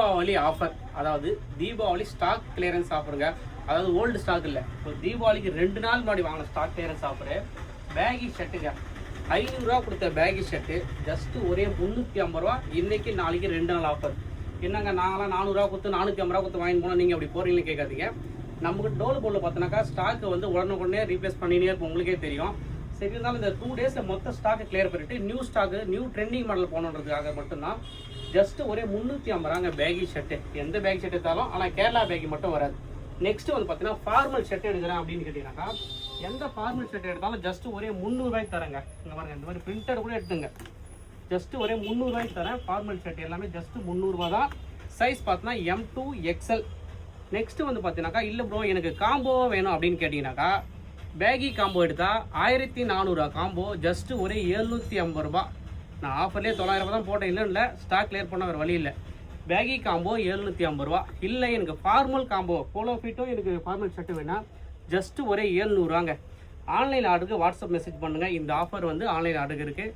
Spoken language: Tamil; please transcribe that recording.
தீபாவளி ஆஃபர், அதாவது தீபாவளி ஸ்டாக் கிளியரன்ஸ் ஆஃபருங்க. அதாவது ஓல்டு ஸ்டாக் இல்லை, இப்போ தீபாவளிக்கு 2 நாள் முன்னாடி வாங்கின ஸ்டாக் கிளியரன்ஸ் ஆஃபரு. பேகி ஷர்ட்டுங்க, 500 ரூபா கொடுத்த பேகி ஷர்ட்டு ஜஸ்ட்டு ஒரே 350 ரூபா. இன்னைக்கு நாளைக்கு 2 நாள் ஆஃபர். என்னங்க நாங்களாம் 400 ரூபா கொடுத்து 450 ரூபா கொடுத்து வாங்கி போனால் நீங்கள் அப்படி போகிறீங்கன்னு கேட்காதீங்க. நமக்கு டோல் போர்டில் பார்த்தோன்னாக்கா ஸ்டாக்கு வந்து உடனே ரீப்ளேஸ் பண்ணினே இருக்கும், உங்களுக்கே தெரியும். சரி, இருந்தாலும் இந்த 2 டேஸில் மொத்த ஸ்டாக்கு கிளியர் பண்ணிட்டு new stock new trending model போகணுன்றதுக்காக மட்டும்தான் ஜஸ்ட்டு ஒரே 350 ரூபாங்க பேகி ஷர்ட்டு. எந்த பேகி ஷர்ட் எடுத்தாலும், ஆனால் கேரளா பேகி மட்டும் வராது. நெக்ஸ்ட்டு வந்து பார்த்தீங்கன்னா ஃபார்மல் ஷர்ட் எடுக்கிறேன் அப்படின்னு கேட்டிங்கனாக்கா எந்த ஃபார்மல் ஷர்ட் எடுத்தாலும் ஜஸ்ட்டு ஒரே 300 ரூபாய்க்கு தரேங்க. இங்கே பாருங்க, இந்த மாதிரி பிரிண்டட் கூட எடுத்துங்க, ஜஸ்ட்டு ஒரே 300 ரூபாய்க்கு தரேன். ஃபார்மல் ஷர்ட் எல்லாமே ஜஸ்ட்டு 300 ரூபா தான். சைஸ் பார்த்தீங்கன்னா M2 XL. நெக்ஸ்ட்டு வந்து பார்த்தீங்கன்னாக்கா இல்லை ப்ரோ எனக்கு காம்போ வேணும் அப்படின்னு கேட்டிங்கனாக்கா பேகி காம்போ எடுத்தால் 1400 ரூபா காம்போ ஜஸ்ட்டு ஒரே 750 ரூபா. நான் ஆஃபர்லேயே 900 ரூபா தான் போட்டேன், இல்லை ஸ்டாக் கிளியர் பண்ண வேறு வழி இல்லை. பேகி காம்போ 750 ரூபா. இல்லை எனக்கு ஃபார்மல் காம்போ போலோ ஃபிட்டும் எனக்கு ஃபார்மல் ஷர்ட்டு வேணால் ஜஸ்ட்டு ஒரே 700 ரூபாங்க. ஆன்லைன் ஆர்டருக்கு வாட்ஸ்அப் மெசேஜ் பண்ணுங்கள். இந்த ஆஃபர் வந்து ஆன்லைன் ஆர்டருக்கு இருக்குது.